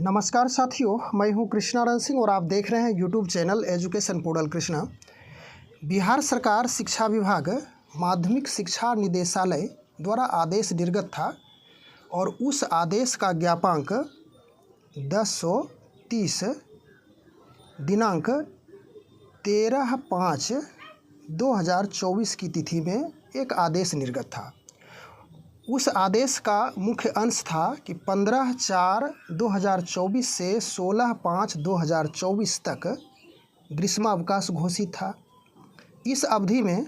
नमस्कार साथियों, मैं हूं कृष्णारन सिंह और आप देख रहे हैं YouTube channel education portal Krishna. Bihar सरकार शिक्षा विभाग माध्यमिक शिक्षा निदेशालय द्वारा आदेश निर्गत था और उस आदेश का ज्ञापांक 1030 दिनांक 13/5/2024 की तिथि में एक आदेश निर्गत था। उस आदेश का मुख्य अंश था कि 15/4/2024 से 16/5/2024 तक ग्रीष्मावकाश घोषित था। इस अवधि में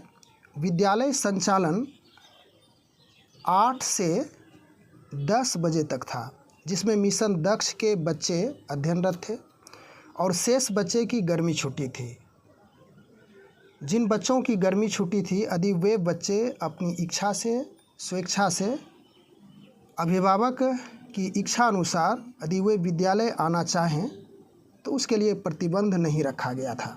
विद्यालय संचालन 8 से 10 बजे तक था, जिसमें मिशन दक्ष के बच्चे अध्ययनरत थे और शेष बच्चे की गर्मी छुट्टी थी। जिन बच्चों की गर्मी छुट्टी थी, यदि वे बच्चे अपनी इच्छा से स्वेच्छा से अभिभावक की इच्छा अनुसार यदि वे विद्यालय आना चाहें तो उसके लिए प्रतिबंध नहीं रखा गया था।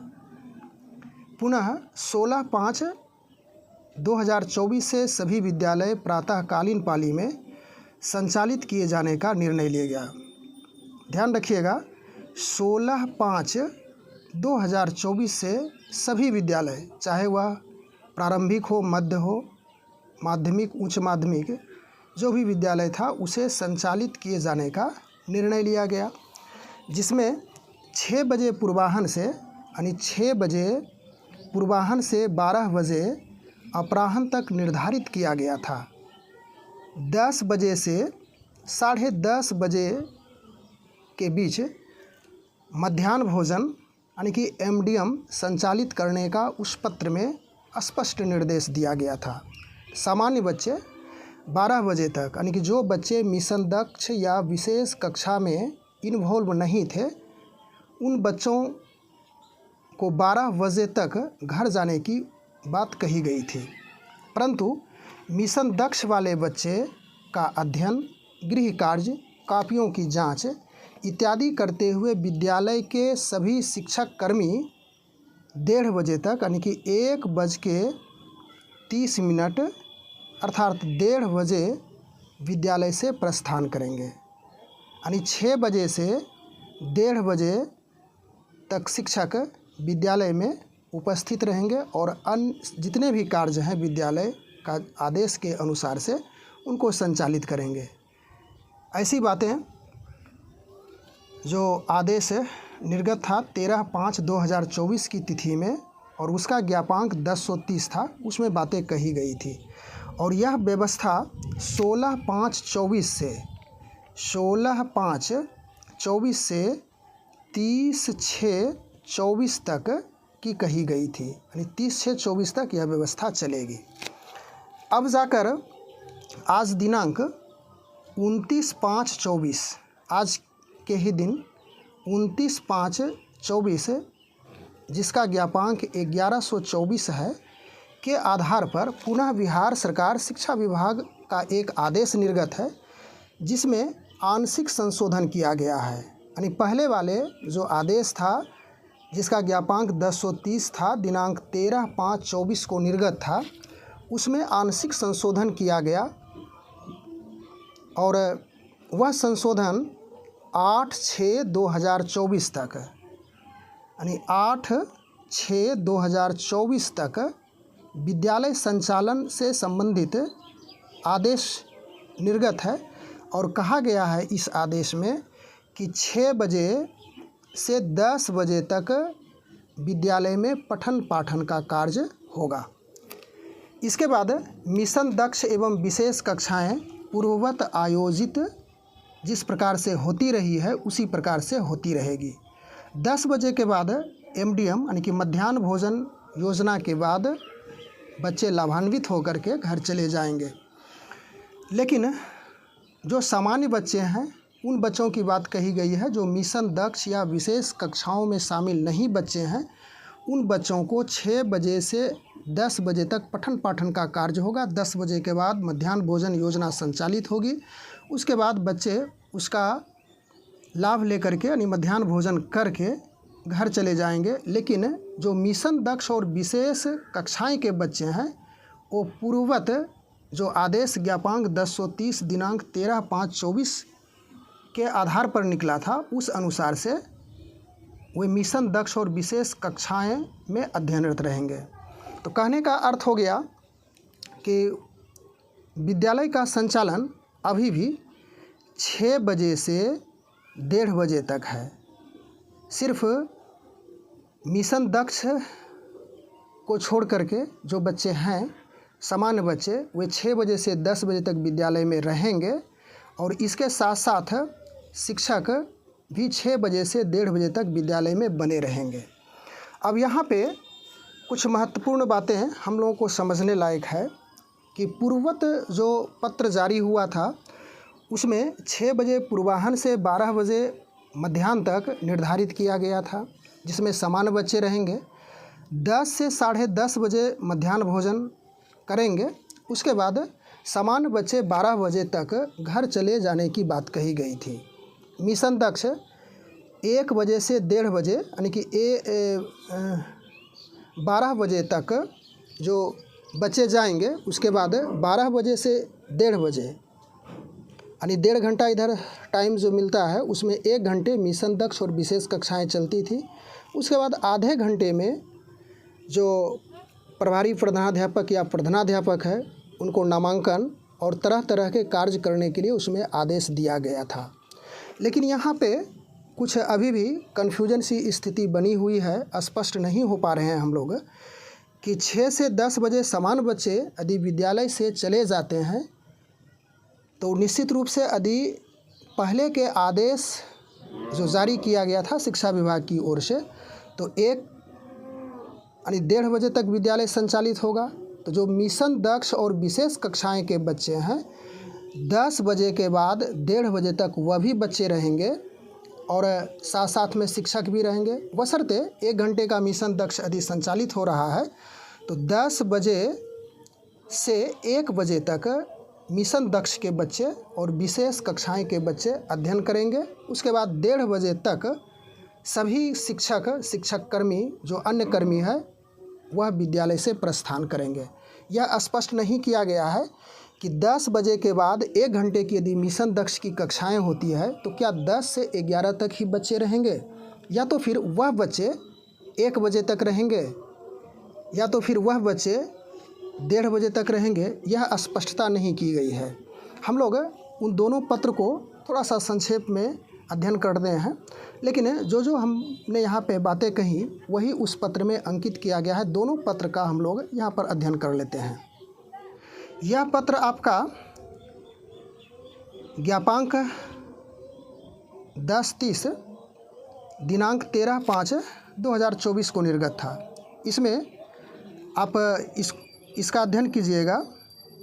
पुनः 16/5/2024 से सभी विद्यालय प्रातःकालीन पाली में संचालित किए जाने का निर्णय लिया गया। ध्यान रखिएगा, 16/5/2024 से सभी विद्यालय, चाहे वह प्रारंभिक हो, मध्य हो, माध्यमिक, उच्च माध्यमिक, जो भी विद्यालय था उसे संचालित किए जाने का निर्णय लिया गया, जिसमें 6 बजे पूर्वाह्न से 12 बजे अपराह्न तक निर्धारित किया गया था। 10 बजे से 10:30 बजे के बीच मध्याह्न भोजन यानी कि एमडीएम संचालित करने का उस पत्र में स्पष्ट निर्देश दिया गया था। सामान्य बच्चे 12 बजे तक, यानी कि जो बच्चे मिशन दक्ष या विशेष कक्षा में इन्वॉल्व नहीं थे, उन बच्चों को 12 बजे तक घर जाने की बात कही गई थी। परंतु मिशन दक्ष वाले बच्चे का अध्ययन, गृह कार्य, कापियों की जांच इत्यादि करते हुए विद्यालय के सभी शिक्षक कर्मी 1:30 बजे तक, यानी कि 1:30 अर्थात 1:30 बजे विद्यालय से प्रस्थान करेंगे। यानी 6 बजे से 1:30 बजे तक शिक्षक विद्यालय में उपस्थित रहेंगे और अन्य जितने भी कार्य हैं विद्यालय का आदेश के अनुसार से उनको संचालित करेंगे। ऐसी बातें जो आदेश निर्गत था 13/5/2024 की तिथि में और उसका ज्ञापांक 1030 था, उसमें बातें कही गई थी। और यह व्यवस्था 16/5/24 से 30/6/24 तक की कही गई थी, यानी 30/6/24 तक यह व्यवस्था चलेगी। अब जाकर आज दिनांक 29/5/24, आज के ही दिन 29/5/24, जिसका ज्ञापांक 1124 है, के आधार पर पुनः बिहार सरकार शिक्षा विभाग का एक आदेश निर्गत है, जिसमें आंशिक संशोधन किया गया है। यानी पहले वाले जो आदेश था, जिसका ज्ञापांक 1030 था, दिनांक 13/5/24 को निर्गत था, उसमें आंशिक संशोधन किया गया और वह संशोधन 8/6/2024 तक, यानी 8/6/2024 तक विद्यालय संचालन से संबंधित आदेश निर्गत है। और कहा गया है इस आदेश में कि 6 बजे से 10 बजे तक विद्यालय में पठन पाठन का कार्य होगा। इसके बाद मिशन दक्ष एवं विशेष कक्षाएं पूर्ववत आयोजित जिस प्रकार से होती रही है उसी प्रकार से होती रहेगी। 10 बजे के बाद एमडीएम यानी कि मध्याह्न भोजन योजना के बाद बच्चे लाभान्वित होकर के घर चले जाएंगे। लेकिन जो सामान्य बच्चे हैं, उन बच्चों की बात कही गई है जो मिशन दक्ष या विशेष कक्षाओं में शामिल नहीं बच्चे हैं, उन बच्चों को 6 बजे से 10 बजे तक पठन पाठन का कार्य होगा। 10 बजे के बाद मध्याह्न भोजन योजना संचालित होगी। उसके बाद बच्चे उसका लाभ लेकर के, यानी मध्याह्न भोजन करके घर चले जाएंगे। लेकिन जो मिशन दक्ष और विशेष कक्षाएं के बच्चे हैं, वो पूर्ववत जो आदेश ज्ञापांक 1030 दिनांक 13/5/24 के आधार पर निकला था उस अनुसार से वे मिशन दक्ष और विशेष कक्षाएं में अध्ययनरत रहेंगे। तो कहने का अर्थ हो गया कि विद्यालय का संचालन अभी भी 6 बजे से 1:30 बजे तक है। सिर्फ मिशन दक्ष को छोड़ करके जो बच्चे हैं, सामान्य बच्चे, वे 6 बजे से 10 बजे तक विद्यालय में रहेंगे और इसके साथ साथ शिक्षक भी 6 बजे से 1:30 बजे तक विद्यालय में बने रहेंगे। अब यहाँ पे कुछ महत्वपूर्ण बातें हम लोगों को समझने लायक है कि पूर्ववत जो पत्र जारी हुआ था उसमें 6 बजे पूर्वाह्न से 12 बजे मध्याह्न तक निर्धारित किया गया था, जिसमें सामान्य बच्चे रहेंगे। 10 से 10:30 बजे मध्याह्न भोजन करेंगे। उसके बाद सामान्य बच्चे 12 बजे तक घर चले जाने की बात कही गई थी। मिशन दक्ष 1 बजे से 1:30 बजे यानी कि 12 बजे तक जो बच्चे जाएंगे, उसके बाद 12 बजे से 1:30 बजे यानी 1.5 घंटा इधर टाइम जो मिलता है उसमें 1 घंटे मिशन दक्ष और विशेष कक्षाएं चलती थी। उसके बाद आधे घंटे में जो प्रभारी प्रधानाध्यापक या प्रधानाध्यापक है उनको नामांकन और तरह तरह के कार्य करने के लिए उसमें आदेश दिया गया था। लेकिन यहाँ पे कुछ अभी भी कन्फ्यूजन सी स्थिति बनी हुई है, स्पष्ट नहीं हो पा रहे हैं हम लोग कि 6 से 10 बजे सामान्य बच्चे यदि विद्यालय से चले जाते हैं तो निश्चित रूप से यदि पहले के आदेश जो जारी किया गया था शिक्षा विभाग की ओर से, तो 1:30 बजे तक विद्यालय संचालित होगा। तो जो मिशन दक्ष और विशेष कक्षाएं के बच्चे हैं 10 बजे के बाद 1:30 बजे तक वह भी बच्चे रहेंगे और साथ साथ में शिक्षक भी रहेंगे। बशर्ते 1 घंटे का मिशन दक्ष यदि संचालित हो रहा है तो 10 बजे से 1 बजे तक मिशन दक्ष के बच्चे और विशेष कक्षाएं के बच्चे अध्ययन करेंगे। उसके बाद 1:30 बजे तक सभी शिक्षक कर्मी जो अन्य कर्मी है वह विद्यालय से प्रस्थान करेंगे। यह स्पष्ट नहीं किया गया है कि 10 बजे के बाद 1 घंटे की यदि मिशन दक्ष की कक्षाएं होती है तो क्या 10 से 11 तक ही बच्चे रहेंगे, या तो फिर वह बच्चे 1 बजे तक रहेंगे, या तो फिर वह बच्चे 1:30 बजे तक रहेंगे। यह स्पष्टता नहीं की गई है। हम लोग उन दोनों पत्र को थोड़ा सा संक्षेप में अध्ययन कर रहे हैं, लेकिन जो हमने यहाँ पे बातें कही वही उस पत्र में अंकित किया गया है। दोनों पत्र का हम लोग यहाँ पर अध्ययन कर लेते हैं। यह पत्र आपका ज्ञापांक 10-30 दिनांक 13/5/2024 को निर्गत था। इसमें आप इसका अध्ययन कीजिएगा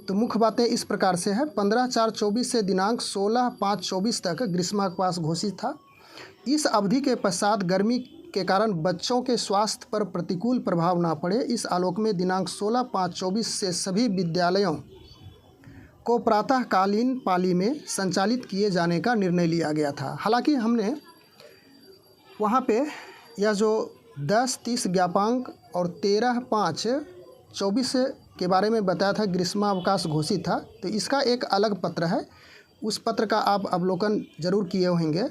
तो मुख्य बातें इस प्रकार से है। 15/4/24 से दिनांक 16/5/24 तक ग्रीष्मावकाश घोषित था। इस अवधि के पश्चात गर्मी के कारण बच्चों के स्वास्थ्य पर प्रतिकूल प्रभाव ना पड़े, इस आलोक में दिनांक 16/5/24 से सभी विद्यालयों को प्रातःकालीन पाली में संचालित किए जाने का निर्णय लिया गया था। हालांकि हमने वहाँ पे यह जो 10-30 ज्ञापांक और 13/5/24 के बारे में बताया था, ग्रीष्मावकाश घोषित था, तो इसका एक अलग पत्र है। उस पत्र का आप अवलोकन जरूर किए होंगे।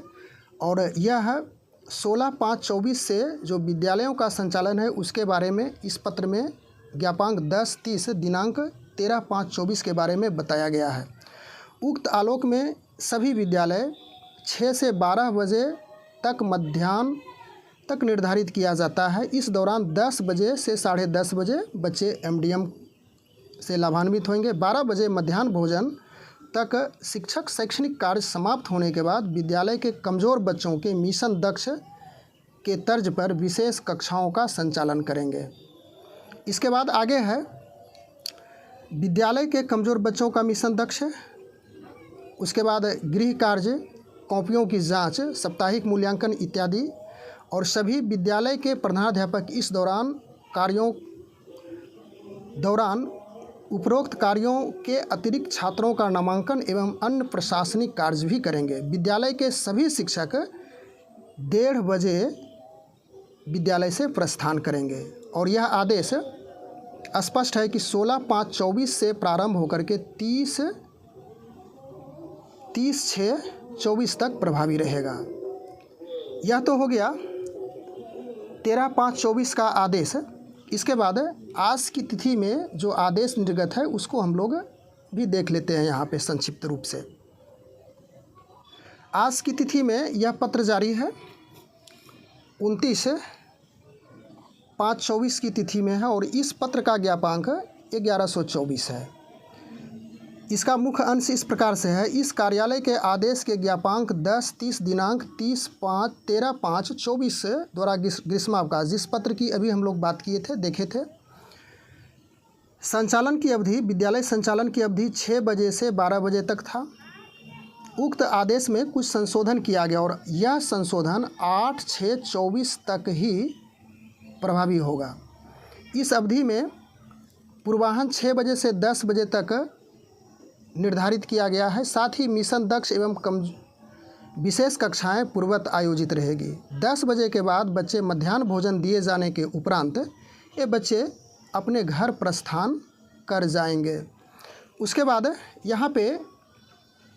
और यह 16/5/24 से जो विद्यालयों का संचालन है उसके बारे में इस पत्र में ज्ञापांक 10-30 दिनांक 13/5/24 के बारे में बताया गया है। उक्त आलोक में सभी विद्यालय 6 से 12 बजे तक मध्याह्न तक निर्धारित किया जाता है। इस दौरान 10 बजे से 10:30 बजे बच्चे MDM से लाभान्वित होंगे। 12 बजे मध्याह्न भोजन तक शिक्षक शैक्षणिक कार्य समाप्त होने के बाद विद्यालय के कमज़ोर बच्चों के मिशन दक्ष के तर्ज पर विशेष कक्षाओं का संचालन करेंगे। इसके बाद आगे है विद्यालय के कमज़ोर बच्चों का मिशन दक्ष, उसके बाद गृह कार्य, कॉपियों की जांच, साप्ताहिक मूल्यांकन इत्यादि। और सभी विद्यालय के प्रधानाध्यापक इस दौरान उपरोक्त कार्यों के अतिरिक्त छात्रों का नामांकन एवं अन्य प्रशासनिक कार्य भी करेंगे। विद्यालय के सभी शिक्षक 1:30 बजे विद्यालय से प्रस्थान करेंगे। और यह आदेश स्पष्ट है कि 16/5/24 से प्रारंभ होकर के 30/6/24 24 तक प्रभावी रहेगा। यह तो हो गया 13/5/24 का आदेश। इसके बाद आज की तिथि में जो आदेश निर्गत है उसको हम लोग भी देख लेते हैं यहाँ पे संक्षिप्त रूप से। आज की तिथि में यह पत्र जारी है 29/5/24 की तिथि में है और इस पत्र का ज्ञापांक 1124 है। इसका मुख्य अंश इस प्रकार से है। इस कार्यालय के आदेश के ज्ञापांक 10/30 दिनांक 13/5/24 द्वारा ग्रीष्मावकाश, जिस पत्र की अभी हम लोग बात किए थे, देखे थे। संचालन की अवधि, विद्यालय संचालन की अवधि 6 बजे से 12 बजे तक था। उक्त आदेश में कुछ संशोधन किया गया और यह संशोधन 8/6/24 तक ही प्रभावी होगा। इस अवधि में पूर्वाह्न 6 बजे से 10 बजे तक निर्धारित किया गया है। साथ ही मिशन दक्ष एवं विशेष कक्षाएं पूर्ववत आयोजित रहेगी। 10 बजे के बाद बच्चे मध्याह्न भोजन दिए जाने के उपरांत ये बच्चे अपने घर प्रस्थान कर जाएंगे। उसके बाद यहाँ पे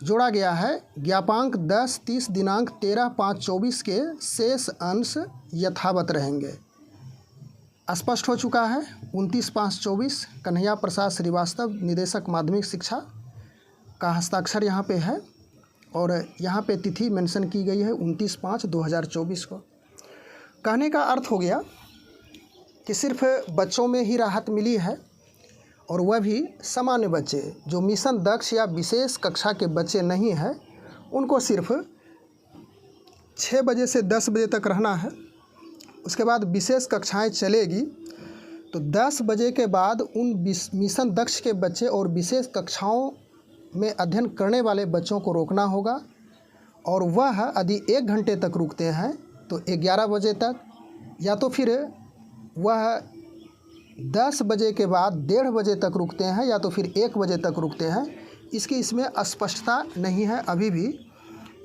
जोड़ा गया है ज्ञापांक 10/30 दिनांक 13/5/24 के शेष अंश यथावत रहेंगे। स्पष्ट हो चुका है। 29/5/24 कन्हैया प्रसाद श्रीवास्तव, निदेशक माध्यमिक शिक्षा का हस्ताक्षर यहाँ पे है और यहाँ पे तिथि मेंशन की गई है 29/5/2024 को। कहने का अर्थ हो गया कि सिर्फ बच्चों में ही राहत मिली है और वह भी सामान्य बच्चे जो मिशन दक्ष या विशेष कक्षा के बच्चे नहीं हैं उनको सिर्फ 6 बजे से 10 बजे तक रहना है। उसके बाद विशेष कक्षाएं चलेगी तो 10 बजे के बाद उन मिशन दक्ष के बच्चे और विशेष कक्षाओं में अध्ययन करने वाले बच्चों को रोकना होगा और वह यदि 1 घंटे तक रुकते हैं तो 11 बजे तक, या तो फिर वह 10 बजे के बाद 1:30 बजे तक रुकते हैं या तो फिर 1 बजे तक रुकते हैं। इसमें स्पष्टता नहीं है। अभी भी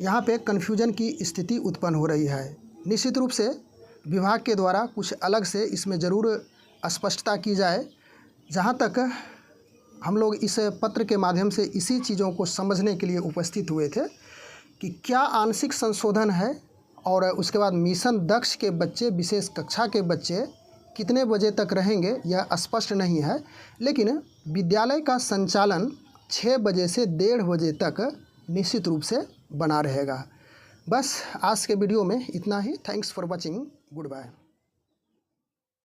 यहाँ पे कन्फ्यूजन की स्थिति उत्पन्न हो रही है। निश्चित रूप से विभाग के द्वारा कुछ अलग से इसमें ज़रूर स्पष्टता की जाए। जहाँ तक हम लोग इस पत्र के माध्यम से इसी चीज़ों को समझने के लिए उपस्थित हुए थे कि क्या आंशिक संशोधन है और उसके बाद मिशन दक्ष के बच्चे, विशेष कक्षा के बच्चे कितने बजे तक रहेंगे यह स्पष्ट नहीं है। लेकिन विद्यालय का संचालन 6 बजे से 1:30 बजे तक निश्चित रूप से बना रहेगा। बस आज के वीडियो में इतना ही। Thanks for watching. Good bye.